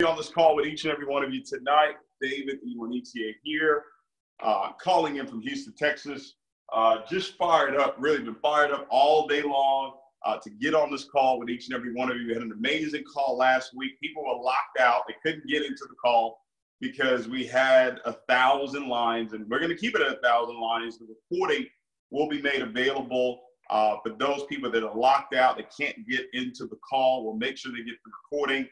On this call with each and every one of you tonight. David Imonitie here, calling in from Houston, Texas. Just fired up, really been fired up all day long to get on this call with each and every one of you. We had an amazing call last week. People were locked out. They couldn't get into the call because we had 1,000 lines, and we're going to keep it at 1,000 lines. The recording will be made available for those people that are locked out, that can't get into the call. We'll make sure they get the recording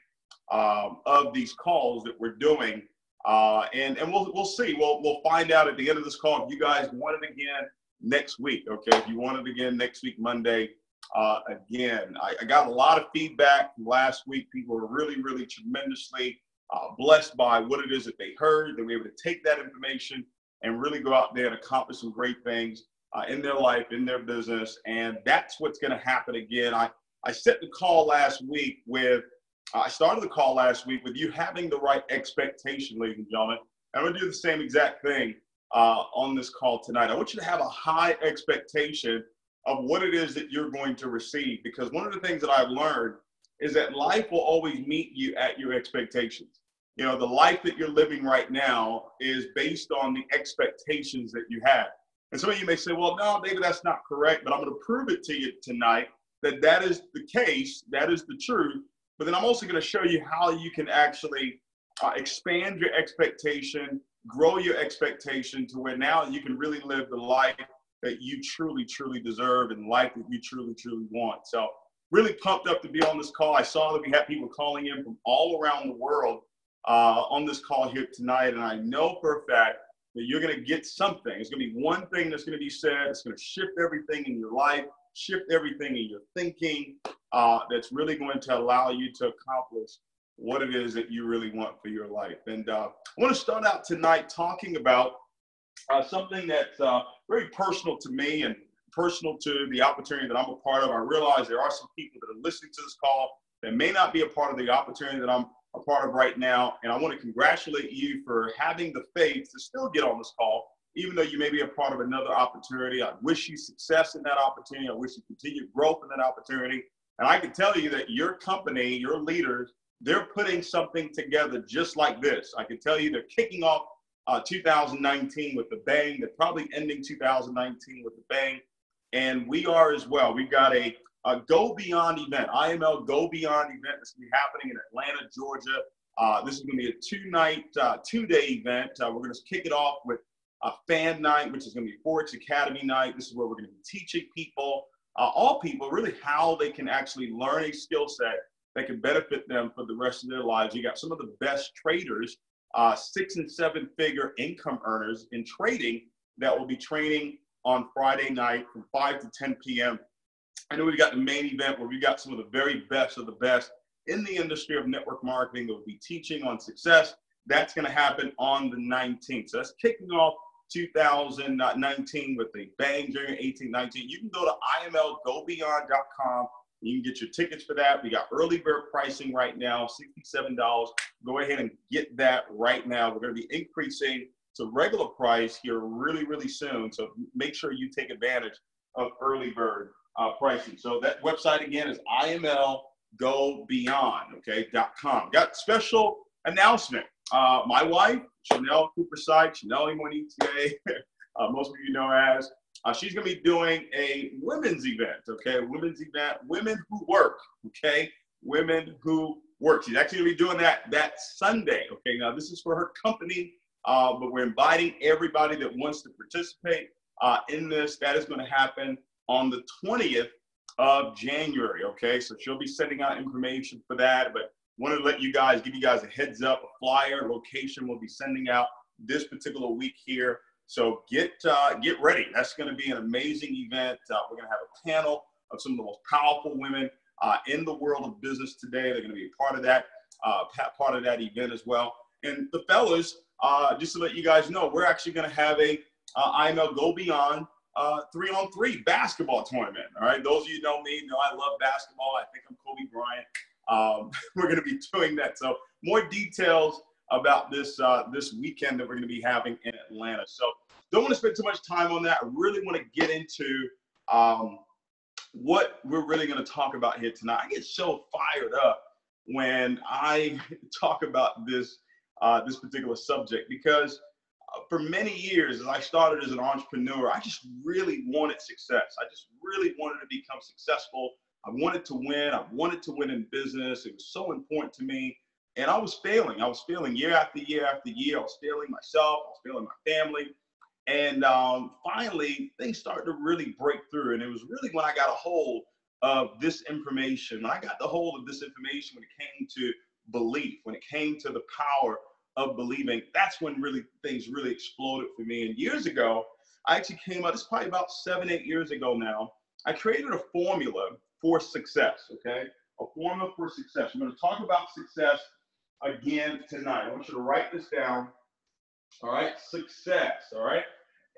of these calls that we're doing, and we'll see. We'll find out at the end of this call if you guys want it again next week. Okay, if you want it again next week, Monday. Again, I got a lot of feedback from last week. People were really tremendously blessed by what it is that they heard. They were able to take that information and really go out there and accomplish some great things in their life, in their business, and that's what's going to happen again. I set the call last week with. I started the call last week with you having the right expectation, ladies and gentlemen. I'm going to do the same exact thing on this call tonight. I want you to have a high expectation of what it is that you're going to receive, because one of the things that I've learned is that life will always meet you at your expectations. You know, the life that you're living right now is based on the expectations that you have. And some of you may say, well, no, David, that's not correct, but I'm going to prove it to you tonight that is the case, that is the truth. But then I'm also going to show you how you can actually expand your expectation, grow your expectation to where now you can really live the life that you truly deserve and life that you truly want. So really pumped up to be on this call. I saw that we had people calling in from all around the world on this call here tonight. And I know for a fact that you're going to get something. It's going to be one thing that's going to be said. It's going to shift everything in your life, shift everything in your thinking, that's really going to allow you to accomplish what it is that you really want for your life. And I want to start out tonight talking about something that's very personal to me and personal to the opportunity that I'm a part of. I realize there are some people that are listening to this call that may not be a part of the opportunity that I'm a part of right now. And I want to congratulate you for having the faith to still get on this call, even though you may be a part of another opportunity. I wish you success in that opportunity. I wish you continued growth in that opportunity. And I can tell you that your company, your leaders, they're putting something together just like this. I can tell you they're kicking off 2019 with a bang. They're probably ending 2019 with a bang. And we are as well. We've got a Go Beyond event, IML Go Beyond event that's going to be happening in Atlanta, Georgia. This is going to be a two-day event. We're going to kick it off with a fan night, which is going to be Forex Academy night. This is where we're going to be teaching people, all people, really how they can actually learn a skill set that can benefit them for the rest of their lives. You got some of the best traders, 6- and 7-figure income earners in trading that will be training on Friday night from 5 to 10 p.m. And then we've got the main event where we got some of the very best of the best in the industry of network marketing that will be teaching on success. That's going to happen on the 19th. So that's kicking off 2019 with a bang during 18-19. You can go to imlgobeyond.com. You can get your tickets for that. We got early bird pricing right now, $67. Go ahead and get that right now. We're going to be increasing to regular price here really soon. So make sure you take advantage of early bird pricing. So that website again is imlgobeyond.com. Got special announcement. My wife, Chanel Cooperside, Chanel Imonitie, most of you know as, she's going to be doing a women's event, okay? Women's event, Women Who Work, okay? Women Who Work. She's actually going to be doing that Sunday, okay? Now, this is for her company, but we're inviting everybody that wants to participate in this. That is going to happen on the 20th of January, okay? So she'll be sending out information for that, but wanted to give you guys a heads up, a flyer, location we'll be sending out this particular week here. So get ready. That's going to be an amazing event. We're going to have a panel of some of the most powerful women in the world of business today. They're going to be a part of that event as well. And the fellas, just to let you guys know, we're actually going to have a IML Go Beyond 3-on-3 basketball tournament. All right, those of you who know me know I love basketball. I think I'm Kobe Bryant. We're going to be doing that. So more details about this weekend that we're going to be having in Atlanta. So don't want to spend too much time on that. I really want to get into what we're really going to talk about here tonight. I get so fired up when I talk about this this particular subject, because for many years, as I started as an entrepreneur, I just really wanted success. I just really wanted to become successful. I wanted to win. I wanted to win in business. It was so important to me. And I was failing. I was failing year after year after year. I was failing myself. I was failing my family. And finally, things started to really break through. And it was really when I got a hold of this information. When I got the hold of this information, when it came to belief, when it came to the power of believing, that's when really things really exploded for me. And years ago, I actually came up, it's probably about 7-8 years ago now, I created a formula for success, okay? A formula for success. We're going to talk about success again tonight. I want you to write this down, all right? Success, all right?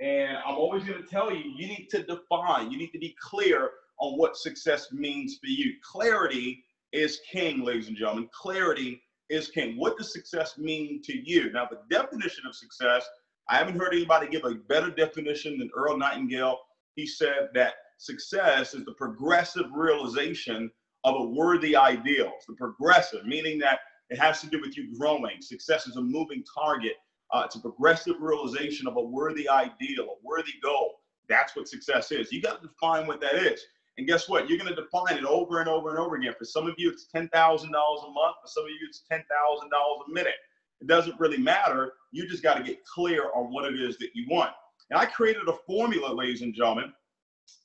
And I'm always going to tell you, you need to define, you need to be clear on what success means for you. Clarity is king, ladies and gentlemen. Clarity is king. What does success mean to you? Now, the definition of success, I haven't heard anybody give a better definition than Earl Nightingale. He said that success is the progressive realization of a worthy ideal. It's the progressive, meaning that it has to do with you growing. Success is a moving target. It's a progressive realization of a worthy ideal, a worthy goal. That's what success is. You got to define what that is. And guess what? You're going to define it over and over and over again. For some of you, it's $10,000 a month. For some of you, it's $10,000 a minute. It doesn't really matter. You just got to get clear on what it is that you want. And I created a formula, ladies and gentlemen,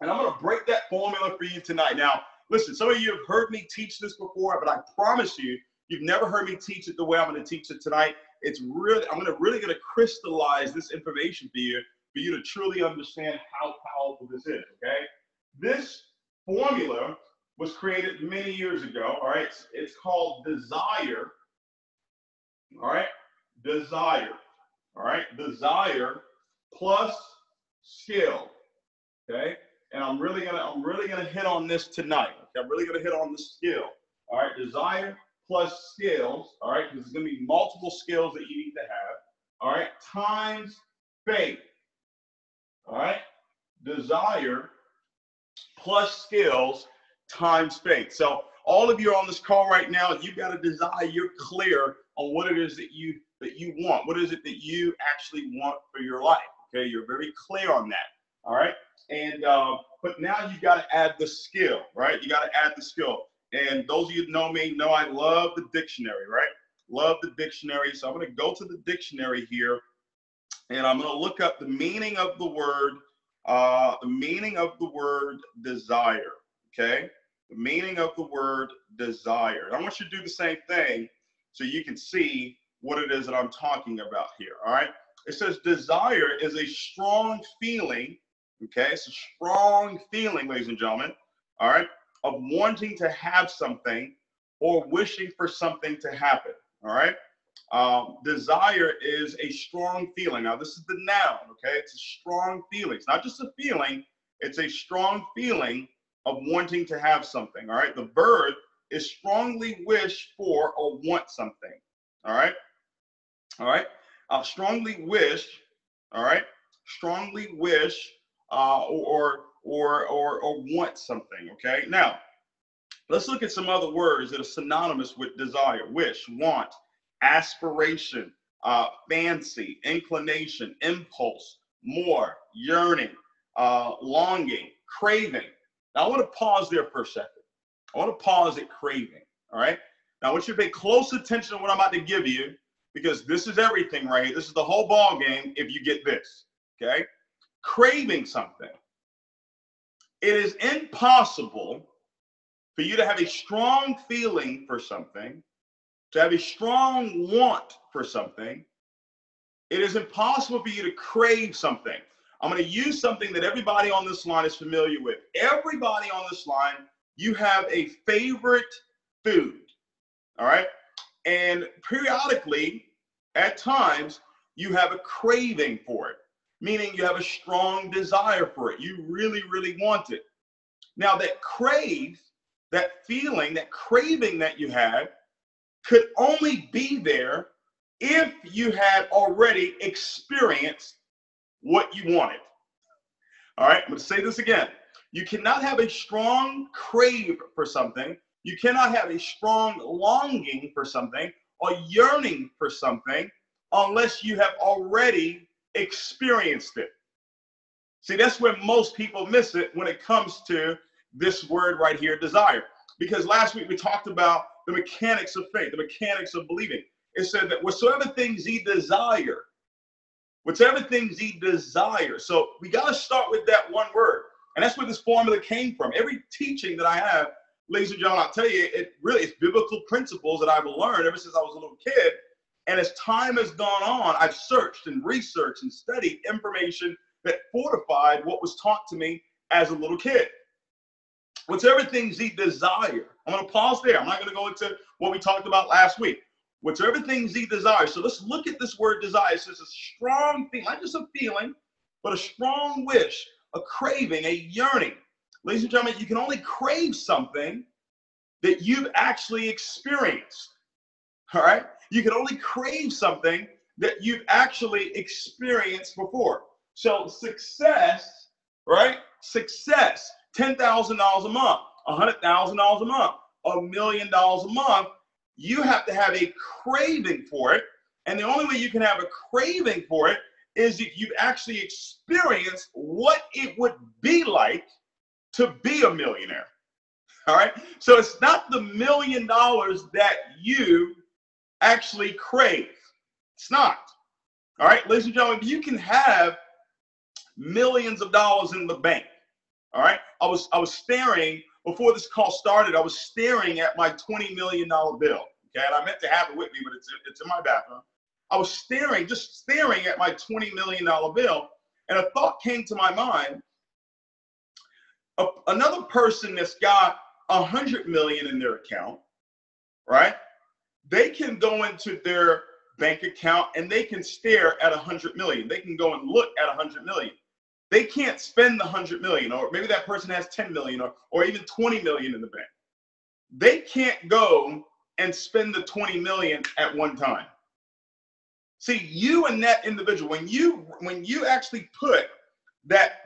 and I'm going to break that formula for you tonight. Now, listen, some of you have heard me teach this before, but I promise you, you've never heard me teach it the way I'm going to teach it tonight. It's really, I'm really going to crystallize this information for you to truly understand how powerful this is, okay? This formula was created many years ago, all right? It's called desire, all right? Desire, all right? Desire plus skill, okay? And I'm really gonna hit on this tonight. Okay? I'm really gonna hit on the skill, all right? Desire plus skills, all right? Because there's gonna be multiple skills that you need to have, all right? Times faith, all right? Desire plus skills times faith. So all of you on this call right now, you got a desire. You're clear on what it is that you want. What is it that you actually want for your life? Okay, you're very clear on that. All right, and but now you got to add the skill, right? You got to add the skill. And those of you who know me know I love the dictionary, right? Love the dictionary. So I'm going to go to the dictionary here, and I'm going to look up the meaning of the word. The meaning of the word desire, okay? The meaning of the word desire. And I want you to do the same thing so you can see what it is that I'm talking about here, all right? It says desire is a strong feeling, okay? It's a strong feeling, ladies and gentlemen, all right, of wanting to have something or wishing for something to happen, all right? Desire is a strong feeling. Now, this is the noun, okay? It's a strong feeling. It's not just a feeling. It's a strong feeling of wanting to have something, all right? The verb is strongly wish for or want something, all right? All right? Strongly wish, all right? Strongly wish or want something, okay? Now, let's look at some other words that are synonymous with desire. Wish, want, aspiration, fancy, inclination, impulse, more, yearning, longing, craving. Now, I want to pause there for a second. I want to pause at craving, all right? Now, I want you to pay close attention to what I'm about to give you, because this is everything right here. This is the whole ball game if you get this, okay? Craving something. It is impossible for you to have a strong feeling for something, to have a strong want for something. It is impossible for you to crave something. I'm going to use something that everybody on this line is familiar with. Everybody on this line, you have a favorite food, all right? And periodically, at times, you have a craving for it, meaning you have a strong desire for it. You really, really want it. Now, that crave, that feeling, that craving that you had could only be there if you had already experienced what you wanted. All right, I'm going to say this again. You cannot have a strong crave for something You cannot have a strong longing for something or yearning for something unless you have already experienced it. See, that's where most people miss it when it comes to this word right here, desire. Because last week we talked about the mechanics of faith, the mechanics of believing. It said that whatsoever things ye desire, whatever things ye desire. So we got to start with that one word. And that's where this formula came from. Every teaching that I have, ladies and gentlemen, I'll tell you, it's biblical principles that I've learned ever since I was a little kid. And as time has gone on, I've searched and researched and studied information that fortified what was taught to me as a little kid. Whatever things ye desire. I'm going to pause there. I'm not going to go into what we talked about last week. Whatever things ye desire. So let's look at this word desire. It says a strong thing, not just a feeling, but a strong wish, a craving, a yearning. Ladies and gentlemen, you can only crave something that you've actually experienced. All right? You can only crave something that you've actually experienced before. So success, right? Success, $10,000 a month, $100,000 a month, $1 million a month. You have to have a craving for it. And the only way you can have a craving for it is if you've actually experienced what it would be like to be a millionaire. All right. So it's not the $1 million that you actually crave. It's not. All right. Ladies and gentlemen, you can have millions of dollars in the bank. All right. I was staring before this call started. I was staring at my $20 million bill. Okay. And I meant to have it with me, but it's in my bathroom. I was just staring at my $20 million bill. And a thought came to my mind. Another person that's got 100 million in their account, right? They can go into their bank account and they can stare at 100 million. They can go and look at 100 million. They can't spend the 100 million, or maybe that person has 10 million or even 20 million in the bank. They can't go and spend the 20 million at one time. See, you and that individual, when you actually put that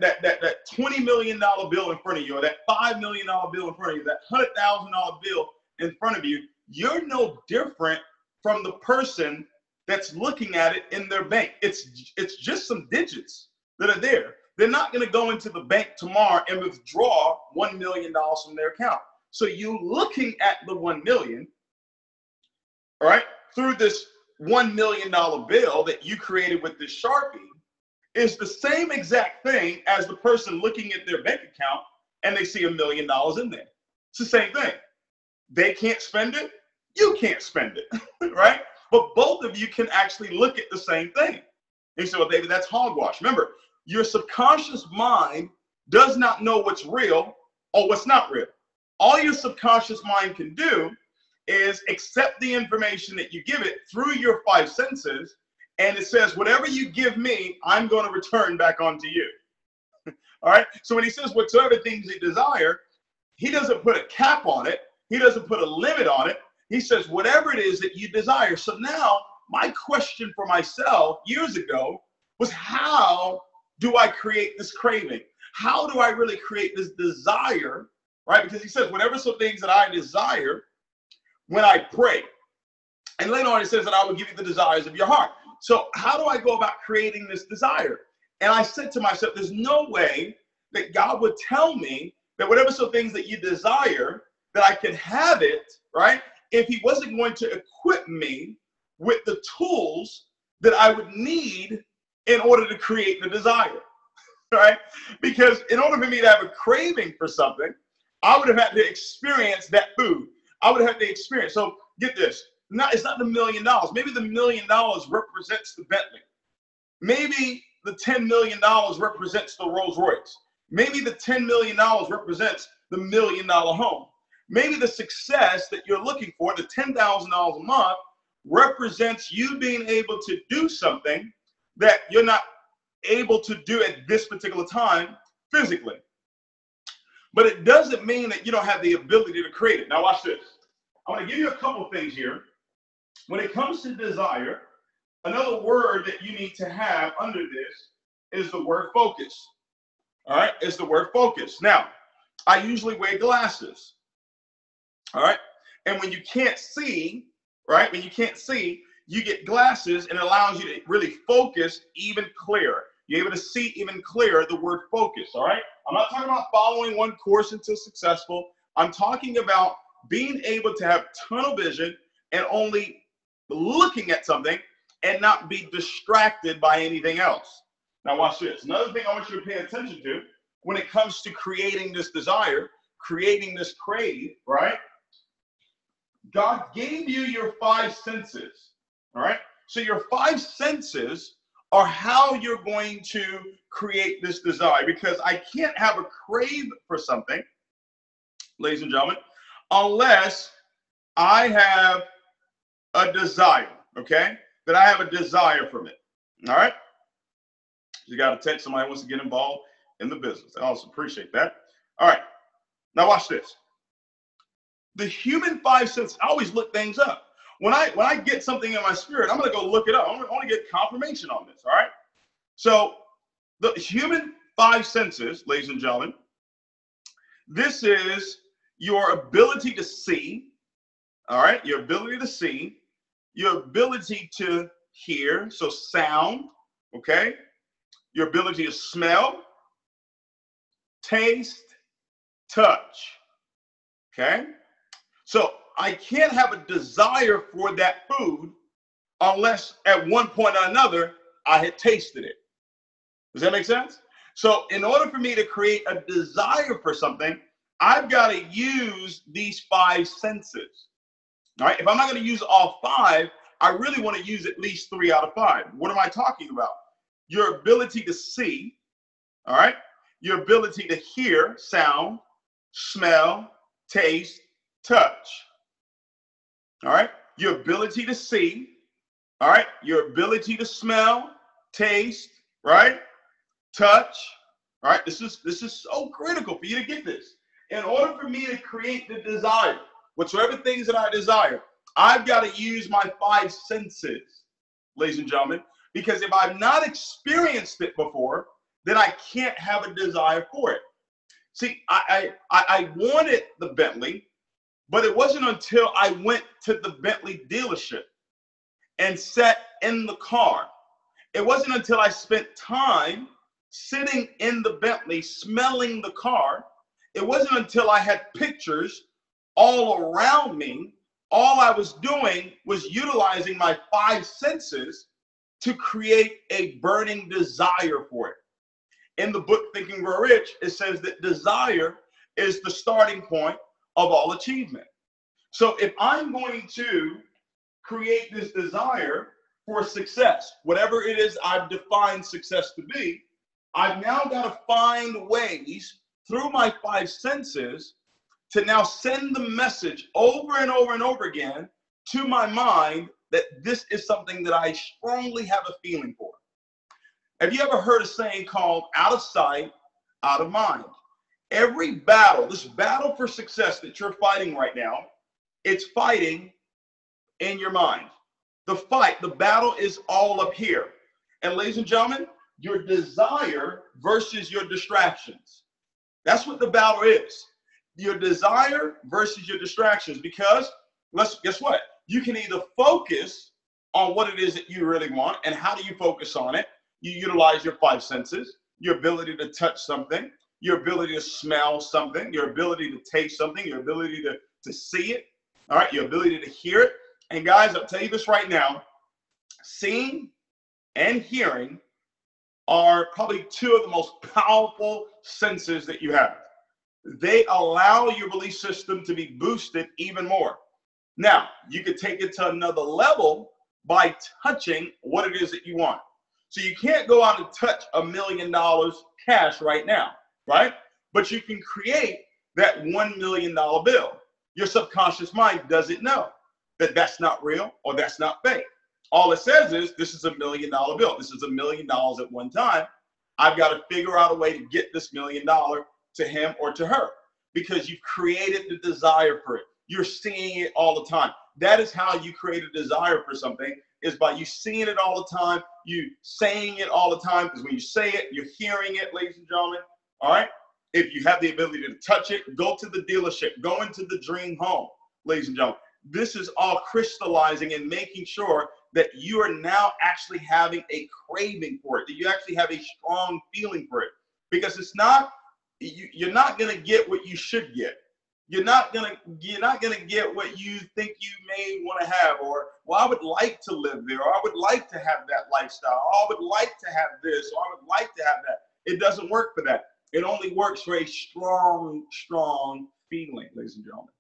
$20 million bill in front of you, or that $5 million bill in front of you, that $100,000 bill in front of you, you're no different from the person that's looking at it in their bank. It's just some digits that are there. They're not going to go into the bank tomorrow and withdraw $1 million from their account. So you looking at the 1 million, all right, through this $1 million bill that you created with this Sharpie is the same exact thing as the person looking at their bank account and they see $1 million in there. It's the same thing. They can't spend it. You can't spend it, right? But both of you can actually look at the same thing. And you say, well, David, that's hogwash. Remember, your subconscious mind does not know what's real or what's not real. All your subconscious mind can do is accept the information that you give it through your 5 senses, and it says, whatever you give me, I'm going to return back onto you. All right? So when he says whatsoever things you desire, he doesn't put a cap on it. He doesn't put a limit on it. He says whatever it is that you desire. So now my question for myself years ago was, how do I create this craving? How do I really create this desire, right? Because he says whatever some things that I desire when I pray. And later on, it says that I will give you the desires of your heart. So how do I go about creating this desire? And I said to myself, there's no way that God would tell me that whatever some things that you desire, that I could have it, right? If he wasn't going to equip me with the tools that I would need in order to create the desire, right? Because in order for me to have a craving for something, I would have had to experience that food. I would have to experience. So get this. It's not the $1 million. Maybe the $1 million represents the Bentley. Maybe the $10 million represents the Rolls Royce. Maybe the $10 million represents the $1 million home. Maybe the success that you're looking for, the $10,000 a month, represents you being able to do something that you're not able to do at this particular time physically. But it doesn't mean that you don't have the ability to create it. Now watch this. I want to give you a couple things here. When it comes to desire, another word that you need to have under this is the word focus. All right, it's the word focus. Now, I usually wear glasses. All right. And when you can't see, right, when you can't see, you get glasses and it allows you to really focus even clearer. You're able to see even clearer the word focus. All right. I'm not talking about following one course until successful. I'm talking about being able to have tunnel vision and only looking at something and not be distracted by anything else. Now watch this. Another thing I want you to pay attention to when it comes to creating this desire, creating this crave, right? God gave you your five senses, all right? So your five senses are how you're going to create this desire, because I can't have a crave for something, ladies and gentlemen, unless I have a desire, okay? That I have a desire from it, all right? You got to text somebody who wants to get involved in the business. I also appreciate that. All right, now watch this. The human five senses, I always look things up. When I get something in my spirit, I'm going to go look it up. I want to get confirmation on this, all right? So the human five senses, ladies and gentlemen, this is your ability to see, all right? Your ability to see, your ability to hear, so sound, okay? Your ability to smell, taste, touch, okay? So I can't have a desire for that food unless at one point or another I had tasted it. Does that make sense? So in order for me to create a desire for something, I've got to use these five senses. All right. If I'm not going to use all five, I really want to use at least 3 out of 5. What am I talking about? Your ability to see, all right? Your ability to hear, sound, smell, taste, touch. All right? Your ability to see, all right? Your ability to smell, taste, right? Touch. All right? This is so critical for you to get this. In order for me to create the desire, whatsoever things that I desire, I've got to use my 5 senses, ladies and gentlemen, because if I've not experienced it before, then I can't have a desire for it. See, I wanted the Bentley, but it wasn't until I went to the Bentley dealership and sat in the car. It wasn't until I spent time sitting in the Bentley, smelling the car. It wasn't until I had pictures all around me. All I was doing was utilizing my 5 senses to create a burning desire for it. In the book Think and Grow Rich, it says that desire is the starting point of all achievement. So if I'm going to create this desire for success, whatever it is I've defined success to be, I've now got to find ways through my 5 senses to now send the message over and over and over again to my mind that this is something that I strongly have a feeling for. Have you ever heard a saying called out of sight, out of mind? Every battle, this battle for success that you're fighting right now, it's fighting in your mind. The fight, the battle is all up here. And ladies and gentlemen, your desire versus your distractions. That's what the battle is. Your desire versus your distractions. Because guess what? You can either focus on what it is that you really want. And how do you focus on it? You utilize your 5 senses, your ability to touch something, your ability to smell something, your ability to taste something, your ability to see it, all right, your ability to hear it. And guys, I'll tell you this right now, seeing and hearing are probably 2 of the most powerful senses that you have. They allow your belief system to be boosted even more. Now, you could take it to another level by touching what it is that you want. So you can't go out and touch $1 million cash right now, right? But you can create that $1 million bill. Your subconscious mind doesn't know that that's not real or that's not fake. All it says is this is $1 million bill. This is $1 million at one time. I've got to figure out a way to get this $1 million to him or to her because you've created the desire for it. You're seeing it all the time. That is how you create a desire for something, is by you seeing it all the time, you saying it all the time, because when you say it, you're hearing it, ladies and gentlemen, all right? If you have the ability to touch it, go to the dealership, go into the dream home. ladies and gentlemen. This is all crystallizing and making sure that you are now actually having a craving for it, that you actually have a strong feeling for it. Because it's not, you're not going to get what you should get. You're not gonna get what you think you may want to have, or well, I would like to live there, or I would like to have that lifestyle, or I would like to have this, or I would like to have that. It doesn't work for that. It only works for a strong, strong feeling, ladies and gentlemen.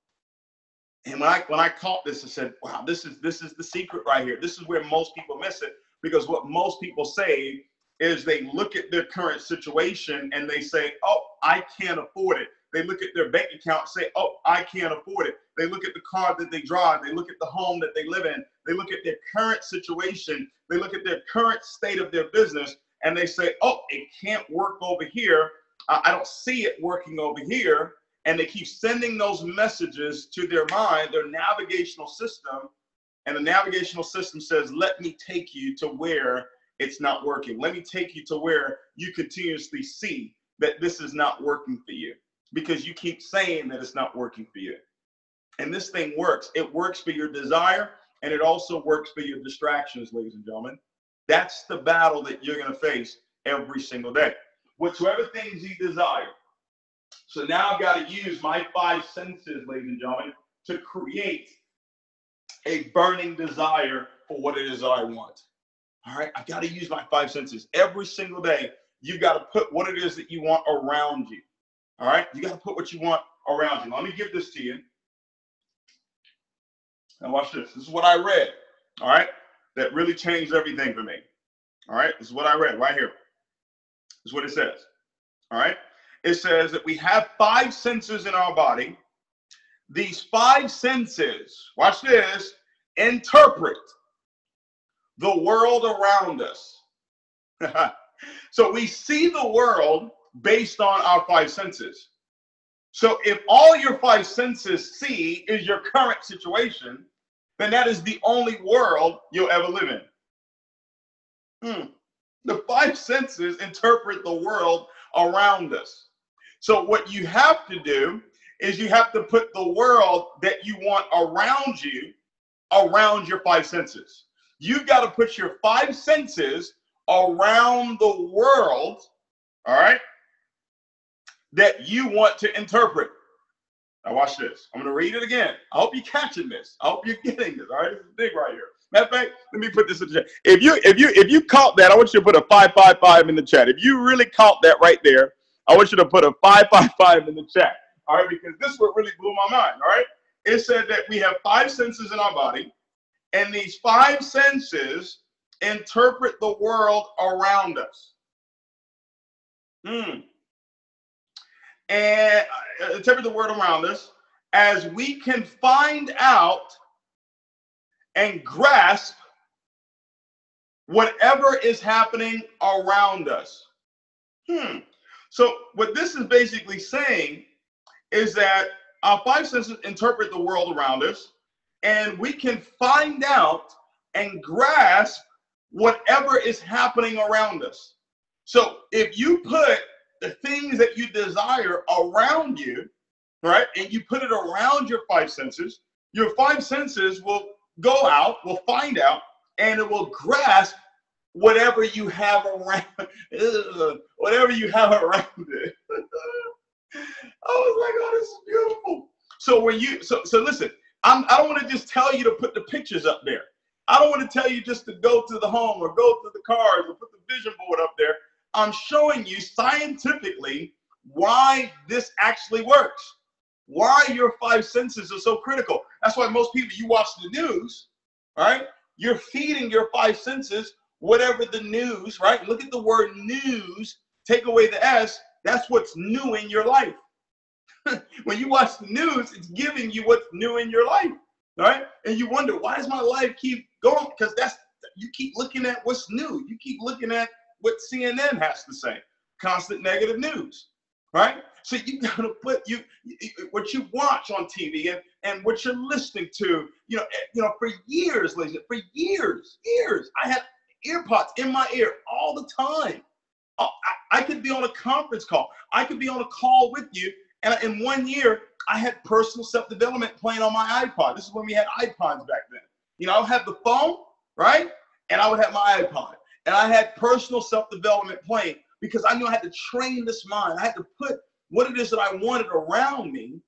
And when I caught this, I said, wow, this is the secret right here. This is where most people miss it, because what most people say is they look at their current situation and they say, oh, I can't afford it. They look at their bank account and say, oh, I can't afford it. They look at the car that they drive. They look at the home that they live in. They look at their current situation. They look at their current state of their business, and they say, oh, it can't work over here. I don't see it working over here. And they keep sending those messages to their mind, their navigational system. And the navigational system says, let me take you to where it's not working. Let me take you to where you continuously see that this is not working for you, because you keep saying that it's not working for you. And this thing works. It works for your desire, and it also works for your distractions, ladies and gentlemen. That's the battle that you're going to face every single day. Whatsoever things you desire. So now I've got to use my 5 senses, ladies and gentlemen, to create a burning desire for what it is that I want. All right, I've got to use my 5 senses. Every single day, you've got to put what it is that you want around you. All right, you got to put what you want around you. Let me give this to you. Now watch this. This is what I read. All right, that really changed everything for me. All right, this is what I read right here. This is what it says. All right, it says that we have 5 senses in our body. These 5 senses, watch this, interpret the world around us. So we see the world based on our 5 senses. So if all your 5 senses see is your current situation, then that is the only world you'll ever live in. The 5 senses interpret the world around us. So what you have to do is you have to put the world that you want around you around your 5 senses. You've got to put your 5 senses around the world, all right, that you want to interpret. Now watch this. I'm going to read it again. I hope you're catching this. I hope you're getting this. All right, this is big right here. Matter of fact, let me put this in the chat. If you caught that, I want you to put a 555 in the chat. If you really caught that right there, I want you to put a 555 in the chat. All right, because this is what really blew my mind. All right, it said that we have 5 senses in our body, and these 5 senses interpret the world around us. And interpret the world around us as we can find out and grasp whatever is happening around us. So what this is basically saying is that our 5 senses interpret the world around us, and we can find out and grasp whatever is happening around us. So if you put the things that you desire around you, right, and you put it around your 5 senses, your 5 senses will go out, will find out, and it will grasp whatever you have around, whatever you have around it. I was like, oh, this is beautiful. So when you, so listen, I don't want to just tell you to put the pictures up there. I don't want to tell you just to go to the home or go to the cars or put the vision board up there. I'm showing you scientifically why this actually works, why your 5 senses are so critical. That's why most people, you watch the news, right? You're feeding your 5 senses whatever the news, right? Look at the word news, take away the S, that's what's new in your life. When you watch the news, it's giving you what's new in your life, right? And you wonder, why does my life keep going? Because you keep looking at what's new. You keep looking at what CNN has to say, constant negative news, right? So you got to put what you watch on TV and what you're listening to, you know, for years, ladies, for years, I had earpods in my ear all the time. I could be on a conference call. I could be on a call with you, and in 1 year, I had personal self-development playing on my iPod. This is when we had iPods back then. You know, I would have the phone, right? And I would have my iPod. And I had personal self-development playing because I knew I had to train this mind. I had to put what it is that I wanted around me,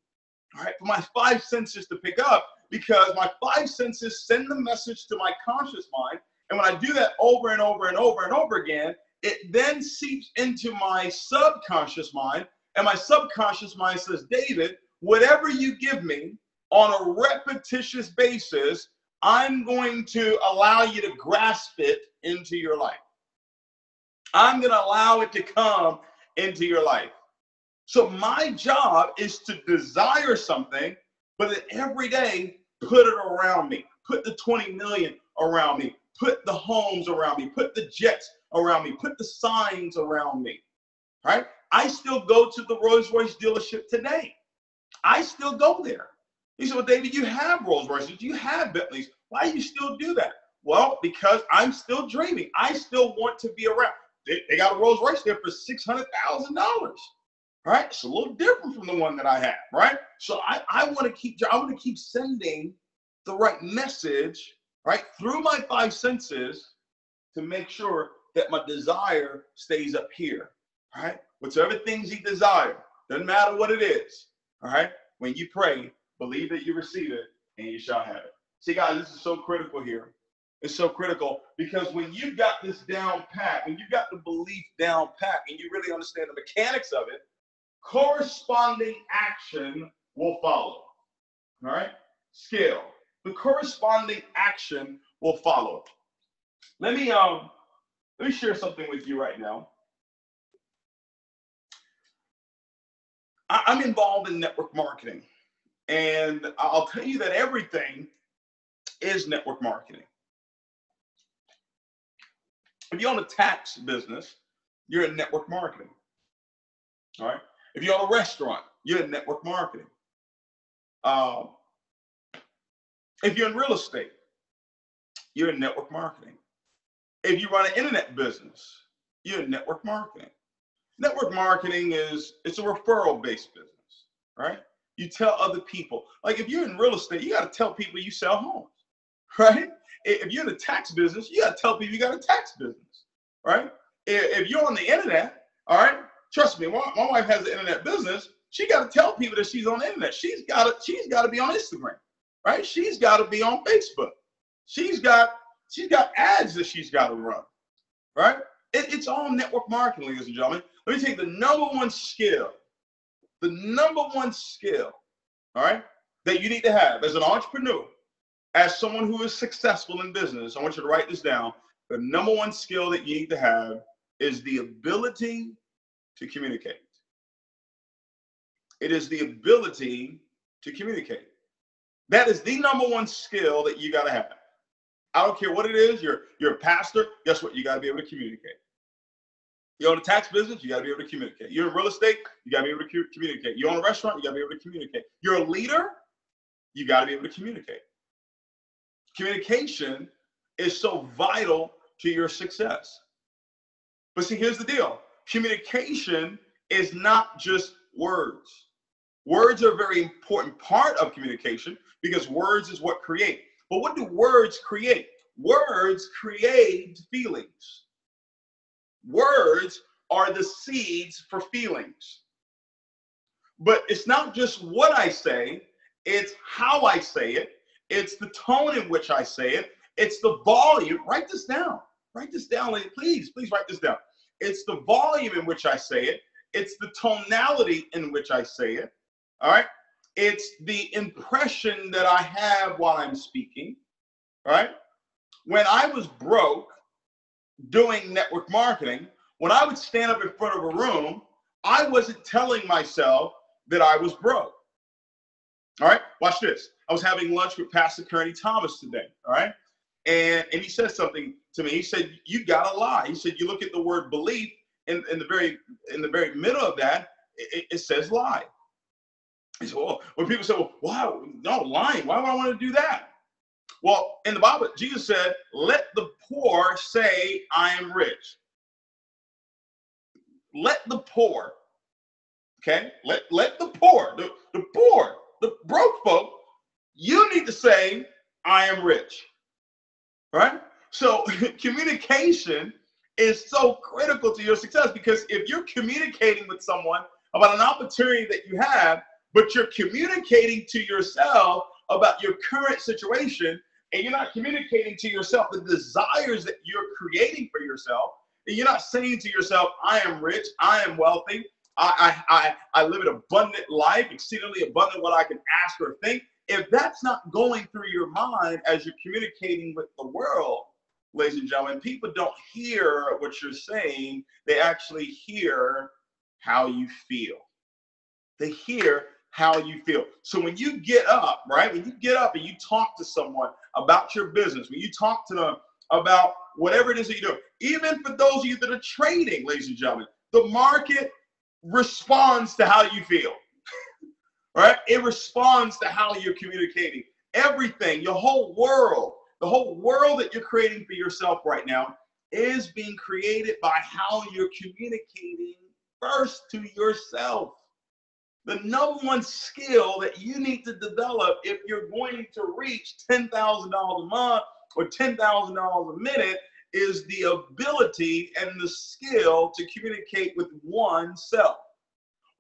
all right, for my five senses to pick up, because my five senses send the message to my conscious mind. And when I do that over and over and over and over again, it then seeps into my subconscious mind. And my subconscious mind says, David, whatever you give me on a repetitious basis, I'm going to allow you to grasp it into your life. I'm going to allow it to come into your life. So my job is to desire something, but then every day put it around me. Put the 20 million around me. Put the homes around me. Put the jets around me. Put the signs around me. Right? I still go to the Rolls-Royce dealership today. I still go there. He said, well, David, you have Rolls-Royces. You have Bentleys. Why do you still do that? Well, because I'm still dreaming. I still want to be around. They got a Rolls-Royce there for $600,000. Right? It's a little different from the one that I have, right? So I want to keep sending the right message, right, through my five senses to make sure that my desire stays up here, right? Whatever things you desire, doesn't matter what it is, all right? When you pray, believe that you receive it and you shall have it. See, guys, this is so critical here. It's so critical because when you've got this down pat, when you've got the belief down pat and you really understand the mechanics of it, corresponding action will follow. All right? Scale. The corresponding action will follow. Let me share something with you right now. I'm involved in network marketing, and I'll tell you that everything is network marketing. If you own a tax business, you're in network marketing. All right? If you own a restaurant, you're in network marketing. If you're in real estate, you're in network marketing. If you run an internet business, you're in network marketing. Network marketing it's a referral-based business, right? You tell other people. Like if you're in real estate, you got to tell people you sell homes, right? If you're in the tax business, you got to tell people you got a tax business, right? If you're on the internet, all right, trust me, my wife has an internet business. She got to tell people that she's on the internet. She's got to be on Instagram, right? She's got to be on Facebook. She's got ads that she's got to run, right? It's all network marketing, ladies and gentlemen. Let me tell you the number one skill, all right, that you need to have as an entrepreneur, as someone who is successful in business. I want you to write this down. The number one skill that you need to have is the ability to communicate. It is the ability to communicate. That is the number one skill that you got to have. I don't care what it is. You're a pastor. Guess what? You got to be able to communicate. You own a tax business, you got to be able to communicate. You're in real estate, you got to be able to communicate. You own a restaurant, you got to be able to communicate. You're a leader, you got to be able to communicate. Communication is so vital to your success. But see, here's the deal. Communication is not just words. Words are a very important part of communication because words is what create. But what do words create? Words create feelings. Words are the seeds for feelings. But it's not just what I say, it's how I say it. It's the tone in which I say it. It's the volume. Write this down. Write this down, lady. Please write this down. It's the volume in which I say it. It's the tonality in which I say it. All right? It's the impression that I have while I'm speaking. All right? When I was broke, doing network marketing, when I would stand up in front of a room, I wasn't telling myself that I was broke. All right, watch this. I was having lunch with Pastor Kearney Thomas today, all right? And he said something to me. He said, you gotta lie. He said, you look at the word belief, in the very middle of that, it says lie. He said, well, when people say, well, wow, no, lying, why would I want to do that? Well, in the Bible, Jesus said, let the poor say, I am rich. Let the poor, Okay? Let the poor, the poor, the broke folk, you need to say, I am rich. Right? So communication is so critical to your success, because if you're communicating with someone about an opportunity that you have, but you're communicating to yourself about your current situation, and you're not communicating to yourself the desires that you're creating for yourself, and you're not saying to yourself, I am rich, I am wealthy, I live an abundant life, exceedingly abundant what I can ask or think. If that's not going through your mind as you're communicating with the world, ladies and gentlemen, people don't hear what you're saying. They actually hear how you feel. They hear how you feel. So when you get up, right, when you get up and you talk to someone about your business, when you talk to them about whatever it is that you do, even for those of you that are trading, ladies and gentlemen, the market responds to how you feel. Right? It responds to how you're communicating. Everything, your whole world, the whole world that you're creating for yourself right now is being created by how you're communicating first to yourself. The number one skill that you need to develop if you're going to reach $10,000 a month or $10,000 a minute is the ability and the skill to communicate with oneself.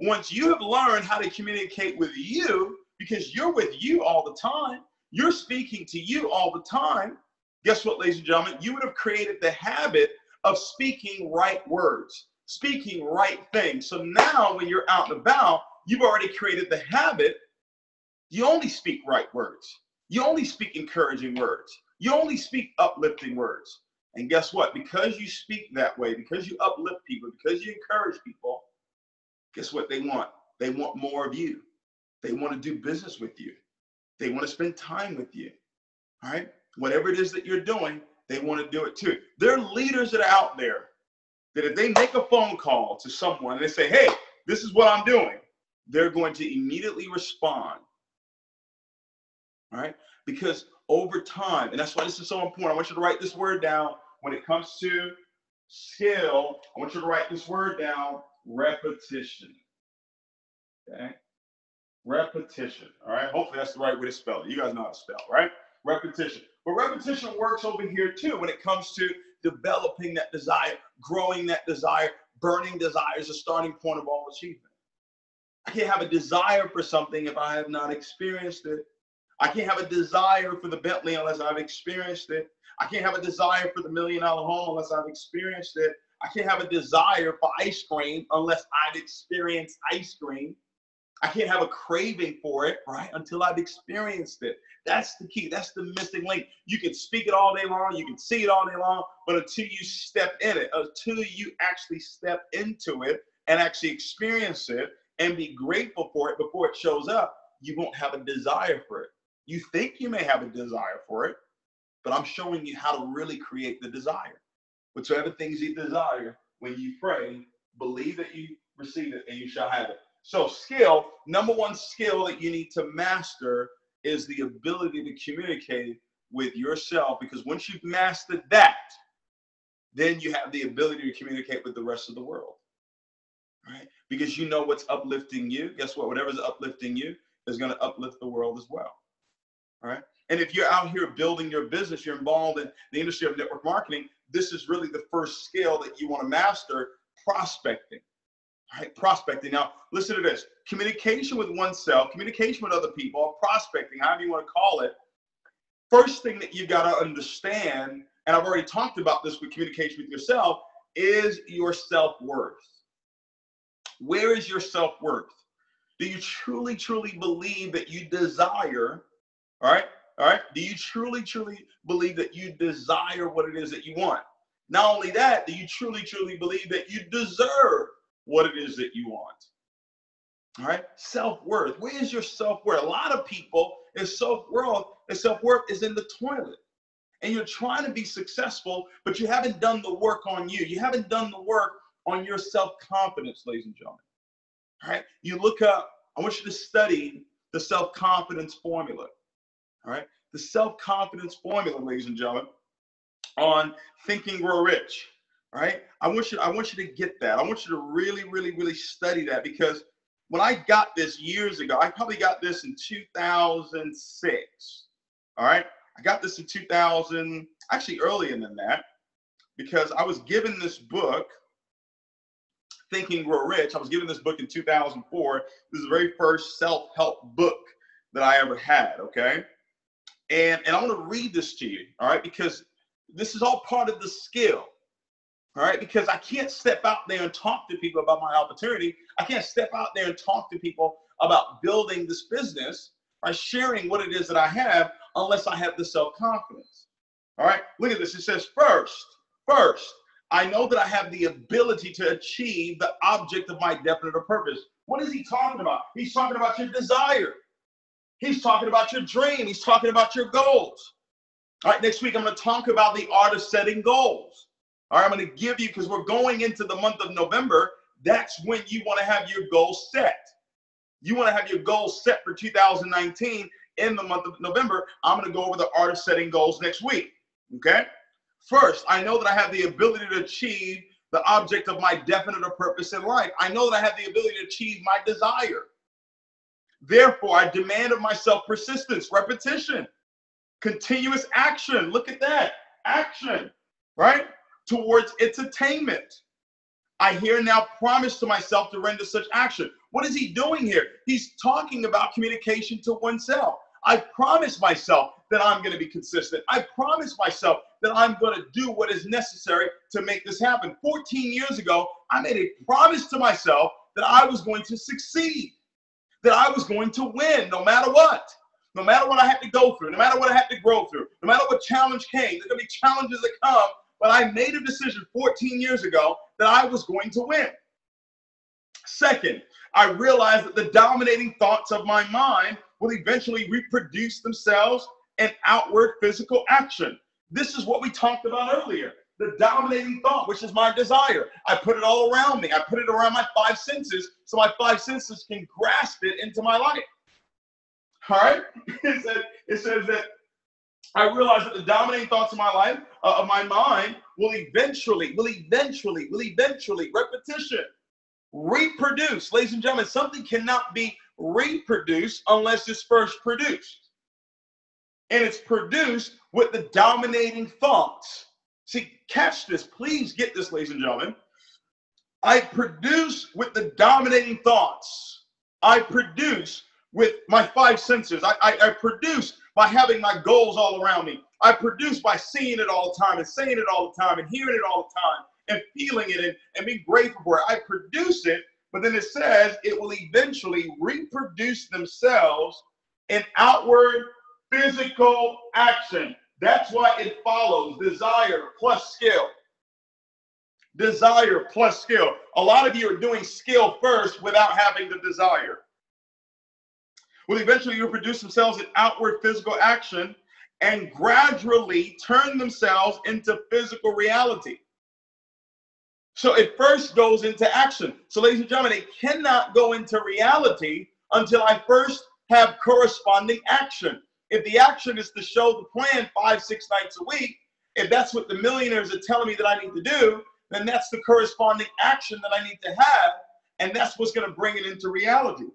Once you have learned how to communicate with you, because you're with you all the time, you're speaking to you all the time, guess what, ladies and gentlemen? You would have created the habit of speaking right words, speaking right things. So now when you're out and about, you've already created the habit. You only speak right words. You only speak encouraging words. You only speak uplifting words. And guess what? Because you speak that way, because you uplift people, because you encourage people, guess what they want? They want more of you. They want to do business with you. They want to spend time with you. All right? Whatever it is that you're doing, they want to do it too. There are leaders that are out there that if they make a phone call to someone and they say, hey, this is what I'm doing, they're going to immediately respond. All right? Because over time, and that's why this is so important, I want you to write this word down when it comes to skill. I want you to write this word down. Repetition. Okay? Repetition. All right? Hopefully that's the right way to spell it. You guys know how to spell, right? Repetition. But repetition works over here too when it comes to developing that desire, growing that desire. Burning desire is the starting point of all achievement. I can't have a desire for something if I have not experienced it. I can't have a desire for the Bentley unless I've experienced it. I can't have a desire for the $1 million home unless I've experienced it. I can't have a desire for ice cream unless I've experienced ice cream. I can't have a craving for it, right, until I've experienced it. That's the key. That's the missing link. You can speak it all day long. You can see it all day long. But until you step in it, until you actually step into it and actually experience it and be grateful for it before it shows up, you won't have a desire for it. You think you may have a desire for it, but I'm showing you how to really create the desire. Whatsoever things you desire, when you pray, believe that you receive it and you shall have it. So skill, number one skill that you need to master is the ability to communicate with yourself, because once you've mastered that, then you have the ability to communicate with the rest of the world, right? Because you know what's uplifting you. Guess what? Whatever's uplifting you is going to uplift the world as well, all right? And if you're out here building your business, you're involved in the industry of network marketing, this is really the first skill that you want to master, prospecting. All right, prospecting. Now, listen to this. Communication with oneself, communication with other people, prospecting, however you want to call it. First thing that you got to understand, and I've already talked about this with communication with yourself, is your self-worth. Where is your self-worth? Do you truly, truly believe that you desire, all right? All right. Do you truly, truly believe that you desire what it is that you want? Not only that, do you truly, truly believe that you deserve what it is that you want? All right. Self-worth. Where is your self-worth? A lot of people, their self-worth is in the toilet. And you're trying to be successful, but you haven't done the work on you. You haven't done the work on your self-confidence, ladies and gentlemen. All right. You look up, I want you to study the self-confidence formula. All right, the self-confidence formula, ladies and gentlemen, on Think and Grow Rich. All right, I want you to get that. I want you to really, really, really study that, because when I got this years ago, I probably got this in 2006. All right. I got this in 2000, actually earlier than that, because I was given this book, Think and Grow Rich. I was given this book in 2004. This is the very first self-help book that I ever had. Okay. And I want to read this to you. All right. Because this is all part of the skill. All right, because I can't step out there and talk to people about my opportunity. I can't step out there and talk to people about building this business by sharing what it is that I have unless I have the self-confidence. All right, look at this. It says, first, I know that I have the ability to achieve the object of my definite purpose. What is he talking about? He's talking about your desire. He's talking about your dream. He's talking about your goals. All right, next week I'm going to talk about the art of setting goals. All right, I'm going to give you, because we're going into the month of November, that's when you want to have your goals set. You want to have your goals set for 2019 in the month of November. I'm going to go over the art of setting goals next week, okay? First, I know that I have the ability to achieve the object of my definite purpose in life. I know that I have the ability to achieve my desire. Therefore, I demand of myself persistence, repetition, continuous action. Look at that, action, right? Towards its attainment. I here now promise to myself to render such action. What is he doing here? He's talking about communication to oneself. I promise myself that I'm going to be consistent. I promise myself that I'm going to do what is necessary to make this happen. 14 years ago, I made a promise to myself that I was going to succeed, that I was going to win no matter what. No matter what I had to go through, no matter what I had to grow through, no matter what challenge came, there's going to be challenges that come. But I made a decision 14 years ago that I was going to win. Second, I realized that the dominating thoughts of my mind will eventually reproduce themselves in outward physical action. This is what we talked about earlier. The dominating thought, which is my desire. I put it all around me. I put it around my five senses so my five senses can grasp it into my life. All right? It says that I realize that the dominating thoughts of my life, of my mind, will eventually, repetition, reproduce. Ladies and gentlemen, something cannot be reproduced unless it's first produced. And it's produced with the dominating thoughts. See, catch this. Please get this, ladies and gentlemen. I produce with the dominating thoughts. I produce with my five senses. I produce by having my goals all around me. I produce by seeing it all the time and saying it all the time and hearing it all the time and feeling it and being grateful for it. I produce it, but then it says it will eventually reproduce themselves in outward physical action. That's why it follows desire plus skill. Desire plus skill. A lot of you are doing skill first without having the desire. Will eventually reproduce themselves in outward physical action and gradually turn themselves into physical reality. So it first goes into action. So ladies and gentlemen, it cannot go into reality until I first have corresponding action. If the action is to show the plan 5-6 nights a week, if that's what the millionaires are telling me that I need to do, then that's the corresponding action that I need to have, and that's what's going to bring it into reality.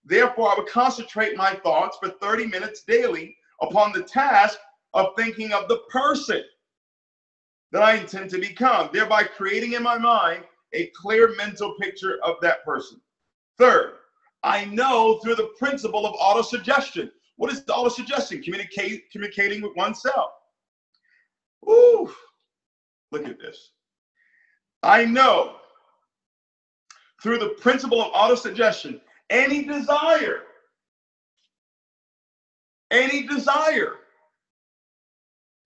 Therefore, I would concentrate my thoughts for 30 minutes daily upon the task of thinking of the person that I intend to become, thereby creating in my mind a clear mental picture of that person. Third, I know through the principle of autosuggestion. What is the autosuggestion? Communicating with oneself. Ooh, look at this. I know through the principle of autosuggestion, any desire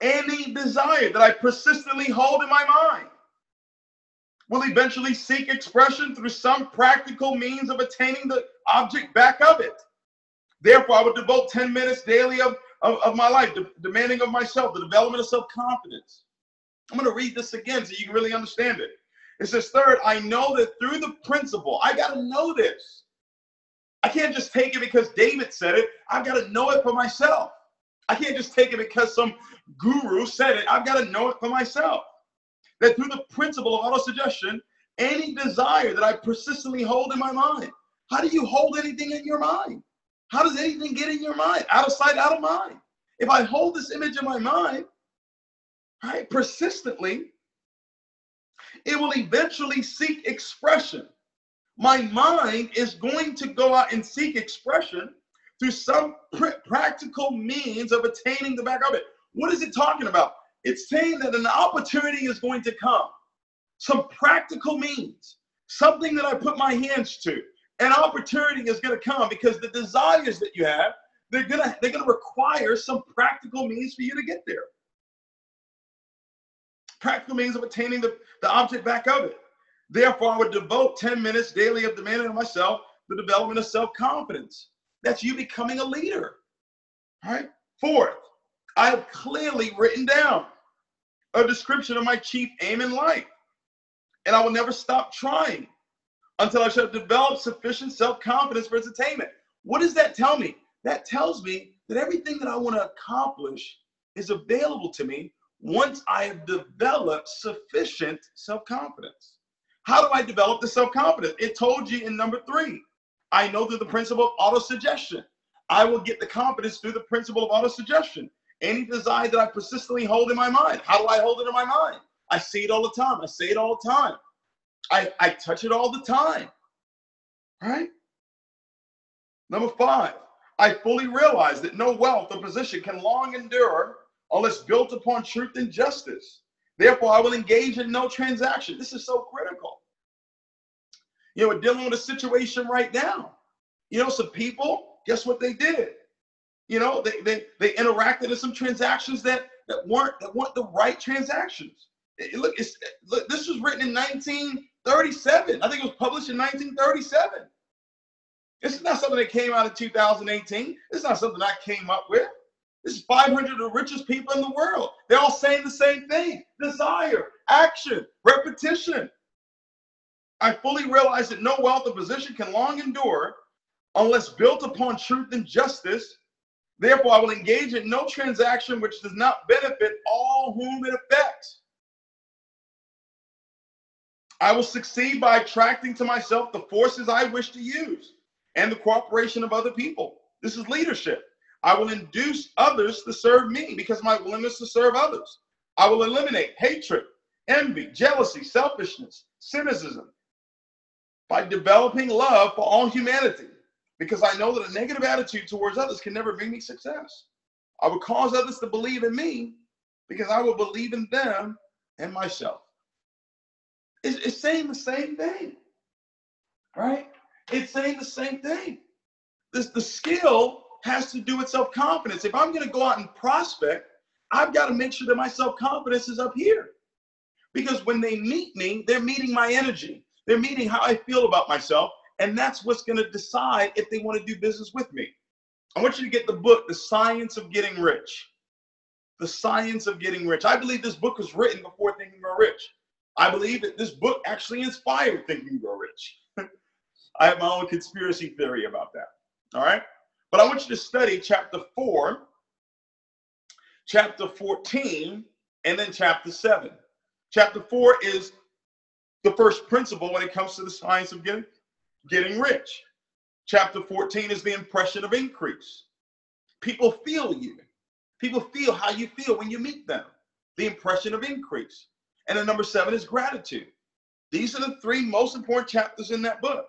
that I persistently hold in my mind will eventually seek expression through some practical means of attaining the object back of it. Therefore, I would devote 10 minutes daily of my life, demanding of myself the development of self-confidence. I'm going to read this again so you can really understand it. It says, third, I know that through the principle, I got to know this. I can't just take it because David said it. I've got to know it for myself. I can't just take it because some guru said it. I've got to know it for myself. That through the principle of autosuggestion, Any desire that I persistently hold in my mind. How do you hold anything in your mind? How does anything get in your mind? Out of sight, out of mind. If I hold this image in my mind, right, persistently, it will eventually seek expression. My mind is going to go out and seek expression through some practical means of attaining the back of it. What is it talking about? It's saying that an opportunity is going to come. Some practical means, something that I put my hands to. An opportunity is going to come because the desires that you have, they're gonna require some practical means for you to get there. Practical means of attaining the object back of it. Therefore, I would devote 10 minutes daily of demanding of myself the development of self-confidence. That's you becoming a leader. All right. Fourth, I have clearly written down a description of my chief aim in life, and I will never stop trying until I shall develop sufficient self-confidence for its attainment. What does that tell me? That tells me that everything that I want to accomplish is available to me once I have developed sufficient self-confidence. How do I develop the self-confidence? It told you in number 3. I know through the principle of autosuggestion. I will get the confidence through the principle of autosuggestion. Any desire that I persistently hold in my mind. How do I hold it in my mind? I see it all the time. I say it all the time. I touch it all the time. Right? Number 5, I fully realize that no wealth or position can long endure unless built upon truth and justice. Therefore, I will engage in no transaction. This is so critical. You know, we're dealing with a situation right now. You know, some people, guess what they did? You know, they interacted in some transactions that weren't the right transactions. Look, this was written in 1937. I think it was published in 1937. This is not something that came out in 2018. This is not something I came up with. This is 500 of the richest people in the world. They're all saying the same thing. Desire, action, repetition. I fully realize that no wealth or position can long endure unless built upon truth and justice. Therefore, I will engage in no transaction which does not benefit all whom it affects. I will succeed by attracting to myself the forces I wish to use and the cooperation of other people. This is leadership. I will induce others to serve me because of my willingness to serve others. I will eliminate hatred, envy, jealousy, selfishness, cynicism by developing love for all humanity because I know that a negative attitude towards others can never bring me success. I will cause others to believe in me because I will believe in them and myself. It's saying the same thing, right? It's saying the same thing. The skill has to do with self-confidence. If I'm going to go out and prospect, I've got to make sure that my self-confidence is up here. Because when they meet me, they're meeting my energy. They're meeting how I feel about myself. And that's what's going to decide if they want to do business with me. I want you to get the book, The Science of Getting Rich. The Science of Getting Rich. I believe this book was written before Think and Grow Rich. I believe that this book actually inspired Think and Grow Rich. I have my own conspiracy theory about that. All right? But I want you to study chapter 4, chapter 14, and then chapter 7. Chapter 4 is the first principle when it comes to the science of getting rich. Chapter 14 is the impression of increase. People feel you. People feel how you feel when you meet them. The impression of increase. And then number 7 is gratitude. These are the 3 most important chapters in that book.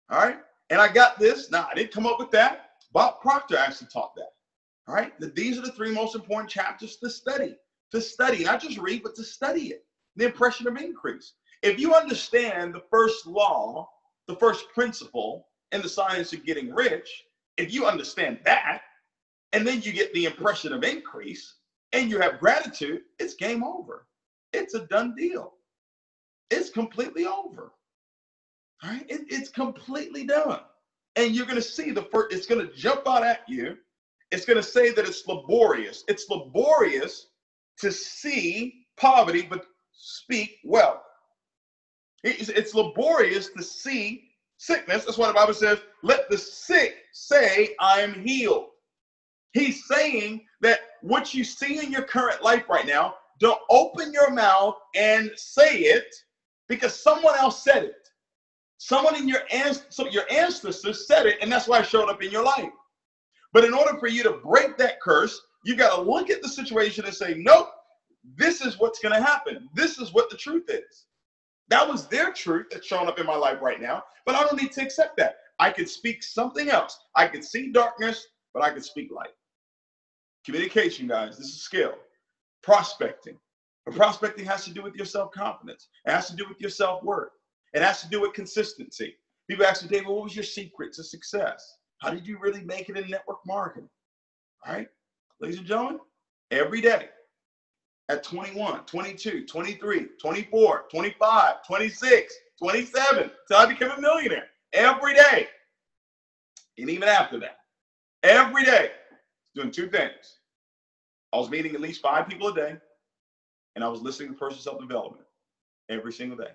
All right? And I got this. Now, I didn't come up with that. Bob Proctor actually taught that. All right? These are the 3 most important chapters to study. To study, not just read, but to study it. The impression of increase. If you understand the first law, the first principle in the science of getting rich, if you understand that, and then you get the impression of increase, and you have gratitude, it's game over. It's a done deal. It's completely over. All right? It's completely done. And you're going to see it's going to jump out at you. It's going to say that it's laborious. It's laborious to see poverty, but speak wealth. It's laborious to see sickness. That's why the Bible says, let the sick say, I am healed. He's saying that what you see in your current life right now, don't open your mouth and say it because someone else said it. Someone in your ancestors said it, and that's why it showed up in your life. But in order for you to break that curse, you got to look at the situation and say, nope, this is what's going to happen. This is what the truth is. That was their truth that's showing up in my life right now, but I don't need to accept that. I could speak something else. I could see darkness, but I could speak light. Communication, guys, this is skill. Prospecting. But prospecting has to do with your self-confidence. It has to do with your self-worth. It has to do with consistency. People ask me, David, what was your secret to success? How did you really make it in network marketing? All right, ladies and gentlemen, every day at 21, 22, 23, 24, 25, 26, 27, till I became a millionaire. Every day. And even after that, every day, doing two things. I was meeting at least 5 people a day, and I was listening to personal self-development every single day.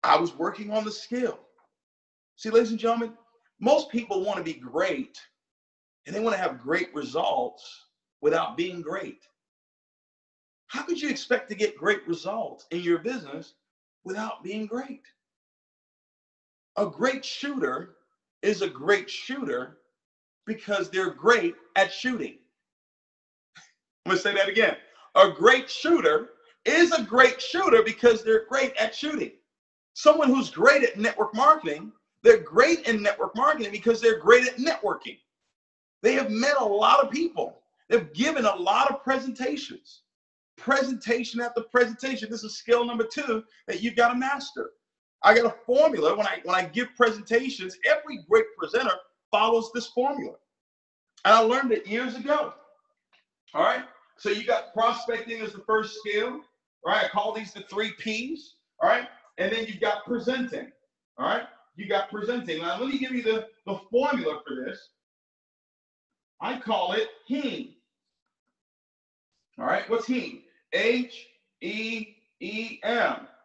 I was working on the skill. See, ladies and gentlemen, most people want to be great, and they want to have great results without being great. How could you expect to get great results in your business without being great? A great shooter is a great shooter because they're great at shooting. I'm going to say that again. A great shooter is a great shooter because they're great at shooting. Someone who's great at network marketing, they're great in network marketing because they're great at networking. They have met a lot of people. They've given a lot of presentations. Presentation after presentation. This is skill number 2 that you've got to master. I got a formula. When I give presentations, every great presenter follows this formula. And I learned it years ago. All right. So you got prospecting as the first skill. All right. I call these the 3 P's. All right. And then you've got presenting. All right. You got presenting. Now, let me give you the formula for this. I call it HEAM. All right. What's HEAM? H-E-E-M.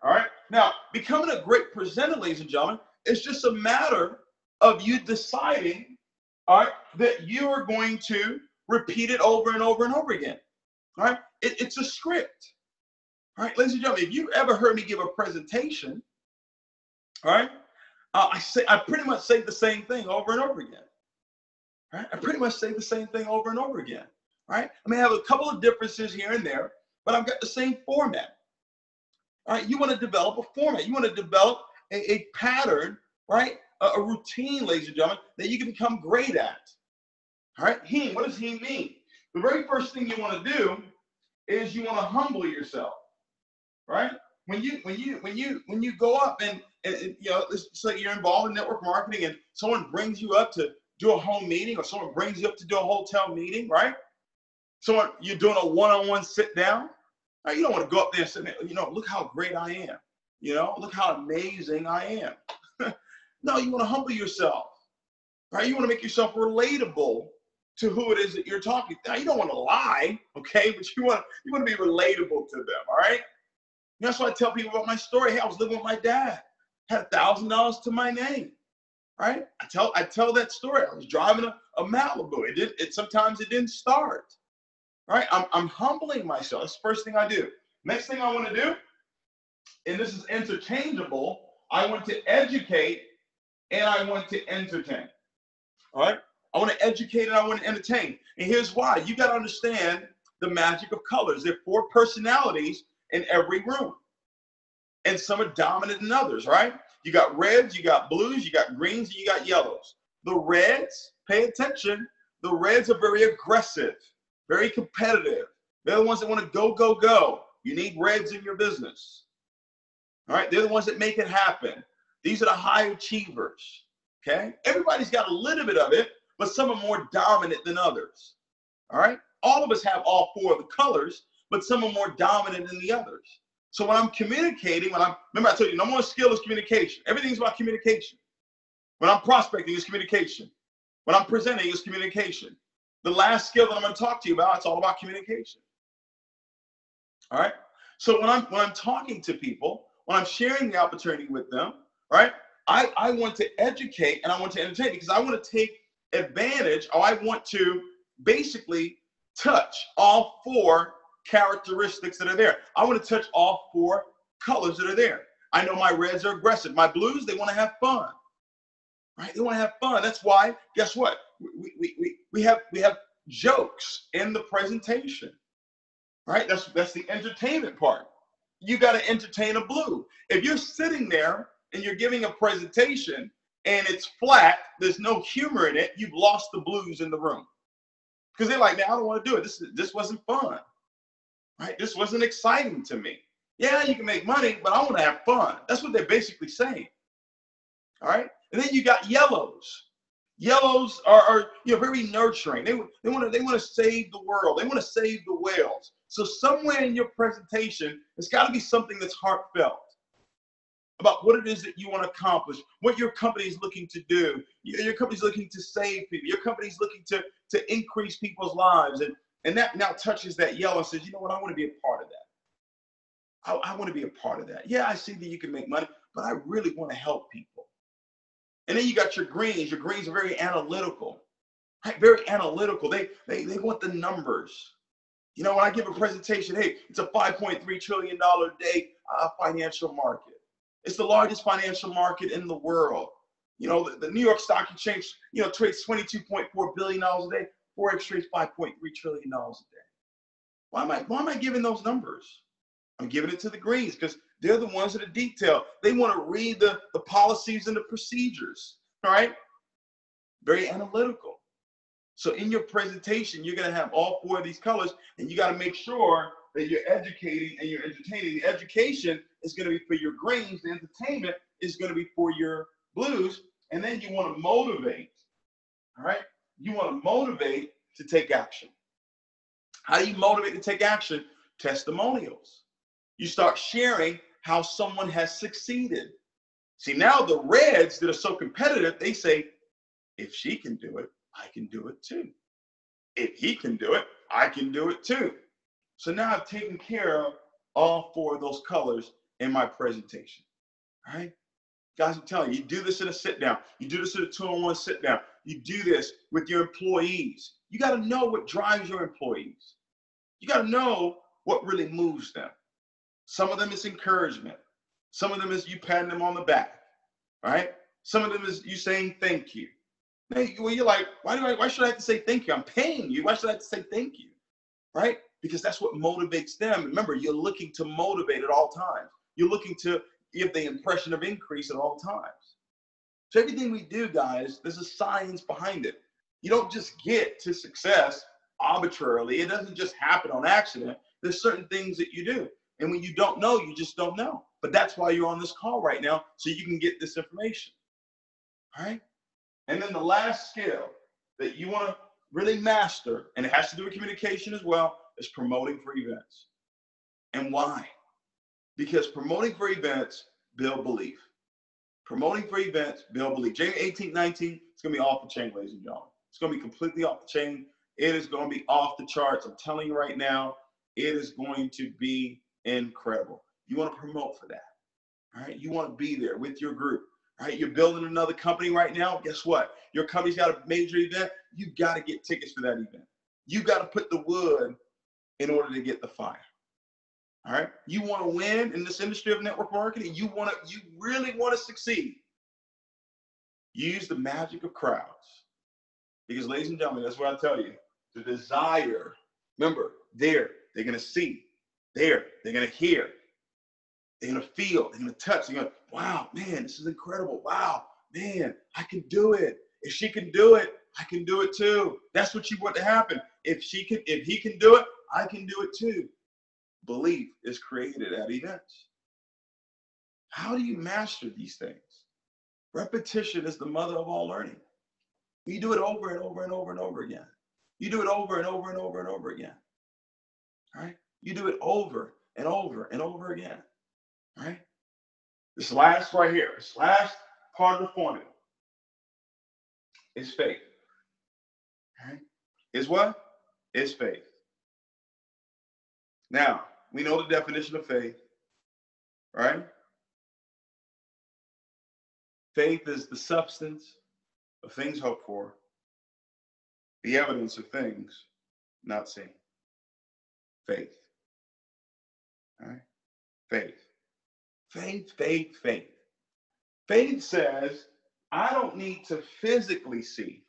All right. Now, becoming a great presenter, ladies and gentlemen, is just a matter of you deciding, all right, that you are going to repeat it over and over and over again. All right. It's a script. All right, ladies and gentlemen, if you ever heard me give a presentation, all right, I pretty much say the same thing over and over again. All right. I pretty much say the same thing over and over again. All right. I may have a couple of differences here and there, but I've got the same format. All right. You want to develop a format. You want to develop a pattern, right? A routine, ladies and gentlemen, that you can become great at. All right. HEAM. What does HEAM mean? The very first thing you want to do is you want to humble yourself. Right? When you go up and you know, let's say you're involved in network marketing and someone brings you up to do a home meeting, or someone brings you up to do a hotel meeting, right? Someone, you're doing a one-on-one sit down. Now, you don't want to go up there and say, you know, look how great I am. You know, look how amazing I am. No, you want to humble yourself. Right? You want to make yourself relatable to who it is that you're talking to. Now, you don't want to lie, okay? But you want to be relatable to them, all right? That's why I tell people about my story. Hey, I was living with my dad, had $1,000 to my name, right? I tell that story. I was driving a Malibu. Sometimes it didn't start, right? I'm humbling myself. That's the first thing I do. Next thing I want to do, and this is interchangeable, I want to educate and I want to entertain, all right? I want to educate and I want to entertain. And here's why. You got to understand the magic of colors. There are 4 personalities in every room, and some are dominant than others, right? You got reds, you got blues, you got greens, and you got yellows. The reds, pay attention, the reds are very aggressive, very competitive. They're the ones that want to go, go, go. You need reds in your business. All right, they're the ones that make it happen. These are the high achievers, okay? Everybody's got a little bit of it, but some are more dominant than others, all right? All of us have all 4 of the colors, but some are more dominant than the others. So when I'm communicating, remember I told you, number 1 skill is communication. Everything's about communication. When I'm prospecting, it's communication. When I'm presenting, it's communication. The last skill that I'm going to talk to you about, it's all about communication. All right? So when I'm talking to people, when I'm sharing the opportunity with them, right, I want to educate and I want to entertain, because I want to take advantage, or I want to basically touch all 4 characteristics that are there. I want to touch all 4 colors that are there. I know my reds are aggressive. My blues, they want to have fun, right? They want to have fun. That's why, guess what? We have jokes in the presentation, right? That's the entertainment part. You got to entertain a blue. If you're sitting there and you're giving a presentation and it's flat, there's no humor in it, you've lost the blues in the room. Because they're like, man, I don't want to do it. This wasn't fun, right? This wasn't exciting to me. Yeah, you can make money, but I want to have fun. That's what they're basically saying. All right. And then you got yellows. Yellows are very nurturing. They want to save the world. They want to save the whales. So somewhere in your presentation, it's got to be something that's heartfelt about what it is that you want to accomplish, what your company is looking to do. Your company's looking to save people. Your company's looking to increase people's lives. And that now touches that yellow and says, you know what, I want to be a part of that. I want to be a part of that. Yeah, I see that you can make money, but I really want to help people. And then you got your greens. Your greens are very analytical, right? Very analytical. They want the numbers. You know, when I give a presentation, hey, it's a $5.3 trillion day financial market. It's the largest financial market in the world. You know, the New York Stock Exchange, trades $22.4 billion a day. Forex trades $5.3 trillion a day. Why am I giving those numbers? I'm giving it to the greens because they're the ones that are detailed. They want to read the policies and the procedures, all right? Very analytical. So in your presentation, you're going to have all four of these colors, and you got to make sure that you're educating and you're entertaining. The education is going to be for your greens. The entertainment is going to be for your blues. And then you want to motivate, all right? You want to motivate to take action. How do you motivate to take action? Testimonials. You start sharing how someone has succeeded. See, now the reds that are so competitive, they say, if she can do it, I can do it too. If he can do it, I can do it too. So now I've taken care of all four of those colors in my presentation. All right? Guys, I'm telling you, you do this in a sit down. You do this in a 2-on-1 sit down. You do this with your employees. You got to know what drives your employees. You got to know what really moves them. Some of them is encouragement. Some of them is you patting them on the back. All right? Some of them is you saying thank you. Well, you're like, why should I have to say thank you? I'm paying you. Why should I have to say thank you? Right? Because that's what motivates them. Remember, you're looking to motivate at all times. You're looking to give the impression of increase at all times. So everything we do, guys, there's a science behind it. You don't just get to success arbitrarily. It doesn't just happen on accident. There's certain things that you do. And when you don't know, you just don't know. But that's why you're on this call right now, so you can get this information. All right? And then the last skill that you want to really master, and it has to do with communication as well, is promoting for events. And why? Because promoting for events build belief. Promoting for events build belief. January 18th, 19th, it's going to be off the chain, ladies and gentlemen. It's going to be completely off the chain. It is going to be off the charts. I'm telling you right now, it is going to be incredible. You want to promote for that. All right? You want to be there with your group. All right? You're building another company right now. Guess what? Your company's got a major event. You got to get tickets for that event. You got to put the wood in order to get the fire. All right? You want to win in this industry of network marketing. You really want to succeed. Use the magic of crowds. Because, ladies and gentlemen, that's what I tell you. The desire, remember, they're going to see. They're going to hear. They're going to feel. They're going to touch. They're going to, wow, man, this is incredible. Wow, man, I can do it. If she can do it, I can do it too. That's what you want to happen. If he can do it, I can do it too. Belief is created at events. How do you master these things? Repetition is the mother of all learning. You do it over and over and over and over again. You do it over and over and over and over again. All right? You do it over and over and over again. All right? This last right here, this last part of the formula is faith. All right? Is what? Is faith. Now, we know the definition of faith, right? Faith is the substance of things hoped for, the evidence of things not seen. Faith. All right? Faith. Faith, faith, faith. Faith says, I don't need to physically see.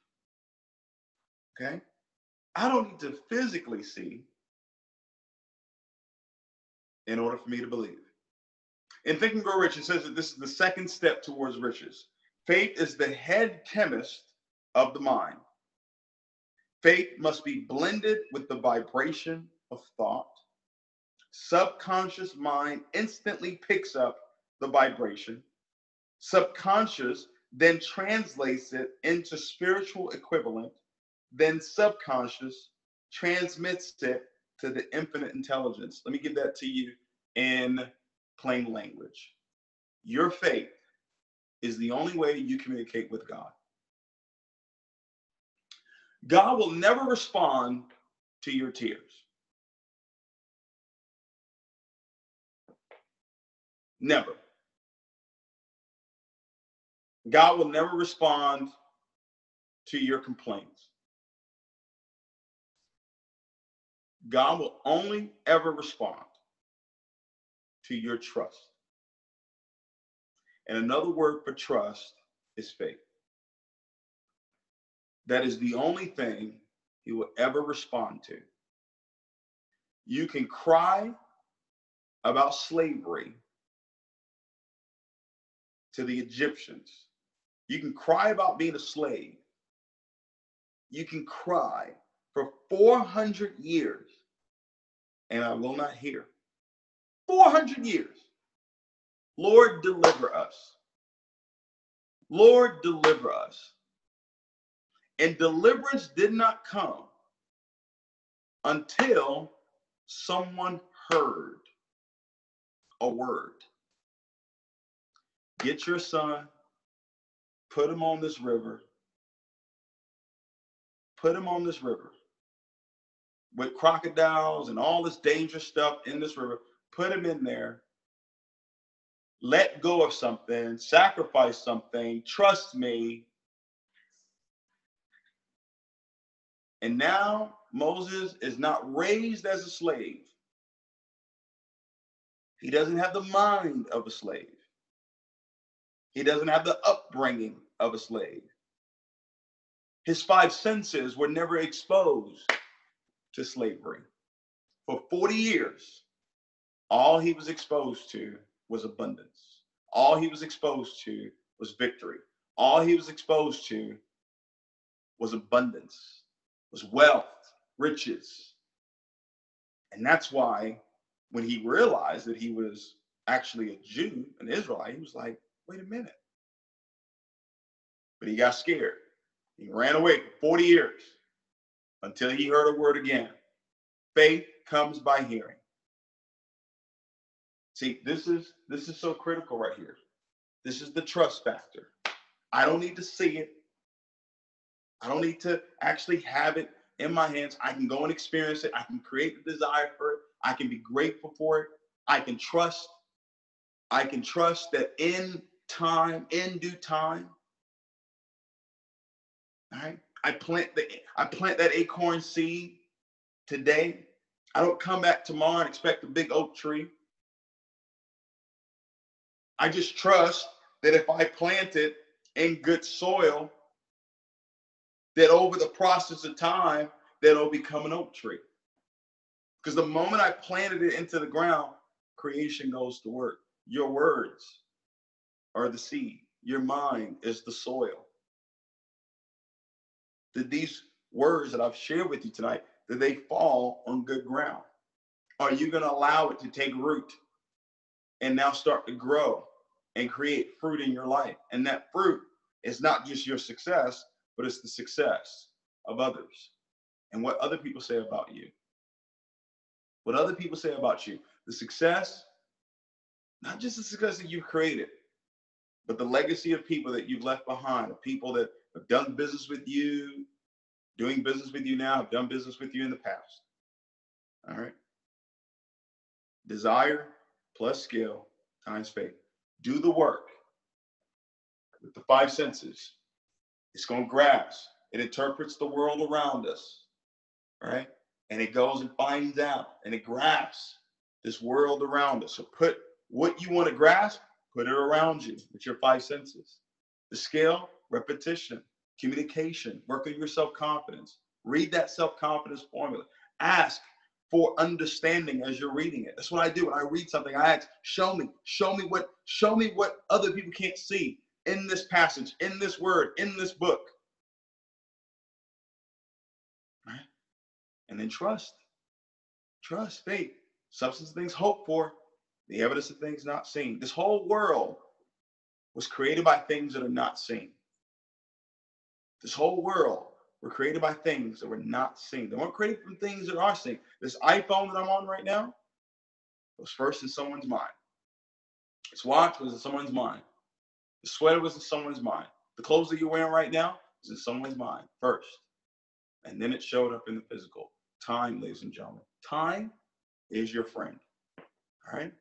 Okay? I don't need to physically see in order for me to believe. In Think and Grow Rich, it says that this is the second step towards riches. Faith is the head chemist of the mind. Faith must be blended with the vibration of thought. Subconscious mind instantly picks up the vibration. Subconscious then translates it into spiritual equivalent. Then subconscious transmits it to the infinite intelligence. Let me give that to you in plain language. Your faith is the only way you communicate with God. God will never respond to your tears. Never. God will never respond to your complaints. God will only ever respond to your trust. And another word for trust is faith. That is the only thing he will ever respond to. You can cry about slavery to the Egyptians. You can cry about being a slave. You can cry for 400 years, and I will not hear. 400 years. Lord, deliver us. Lord, deliver us. And deliverance did not come until someone heard a word. Get your son, put him on this river. Put him on this river with crocodiles and all this dangerous stuff in this river. Put him in there. Let go of something, sacrifice something, trust me. And now Moses is not raised as a slave. He doesn't have the mind of a slave. He doesn't have the upbringing of a slave. His five senses were never exposed to slavery. For 40 years, all he was exposed to was abundance. All he was exposed to was victory. All he was exposed to was abundance, was wealth, riches. And that's why when he realized that he was actually a Jew, an Israelite, he was like, wait a minute. But he got scared. He ran away for 40 years until he heard a word again. Faith comes by hearing. See, this is so critical right here. This is the trust factor. I don't need to see it. I don't need to actually have it in my hands. I can go and experience it. I can create the desire for it. I can be grateful for it. I can trust that in due time, all right, I plant that acorn seed today. I don't come back tomorrow and expect a big oak tree. I just trust that if I plant it in good soil, that over the process of time, that it'll become an oak tree. Because the moment I planted it into the ground, creation goes to work. Your words are the seed. Your mind is the soil. That these words that I've shared with you tonight, that they fall on good ground? Are you going to allow it to take root and now start to grow and create fruit in your life? And that fruit is not just your success, but it's the success of others and what other people say about you. What other people say about you. The success, not just the success that you've created, but the legacy of people that you've left behind, of people that have done business with you, doing business with you now, have done business with you in the past. All right. Desire plus skill times faith. Do the work with the five senses. It's going to grasp. It interprets the world around us. All right. And it goes and finds out and it grasps this world around us. So put What you want to grasp, put it around you with your 5 senses. The scale, repetition, communication, work on your self-confidence. Read that self-confidence formula. Ask for understanding as you're reading it. That's what I do when I read something. I ask, show me what other people can't see in this passage, in this word, in this book. Right? And then trust, faith, substance of things hoped for, the evidence of things not seen. This whole world was created by things that are not seen. This whole world were created by things that were not seen. They weren't created from things that are seen. This iPhone that I'm on right now was first in someone's mind. This watch was in someone's mind. The sweater was in someone's mind. The clothes that you're wearing right now is in someone's mind first. And then it showed up in the physical. Time, ladies and gentlemen. Time is your friend. All right?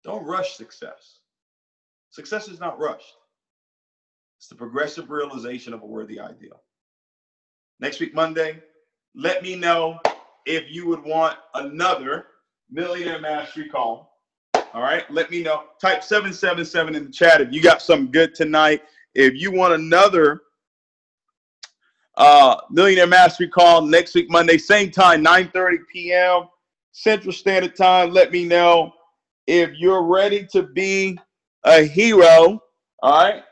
Don't rush success. Success is not rushed. It's the progressive realization of a worthy ideal. Next week, Monday, let me know if you would want another Millionaire Mastery call. All right, let me know. Type 777 in the chat if you got something good tonight. If you want another Millionaire Mastery call next week, Monday, same time, 9:30 p.m. Central Standard Time. Let me know if you're ready to be a hero. All right,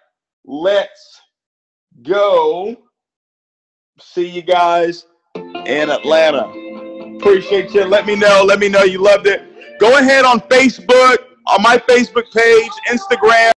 let's go. See you guys in Atlanta. Appreciate you. Let me know you loved it. Go ahead on Facebook, on my Facebook page, Instagram.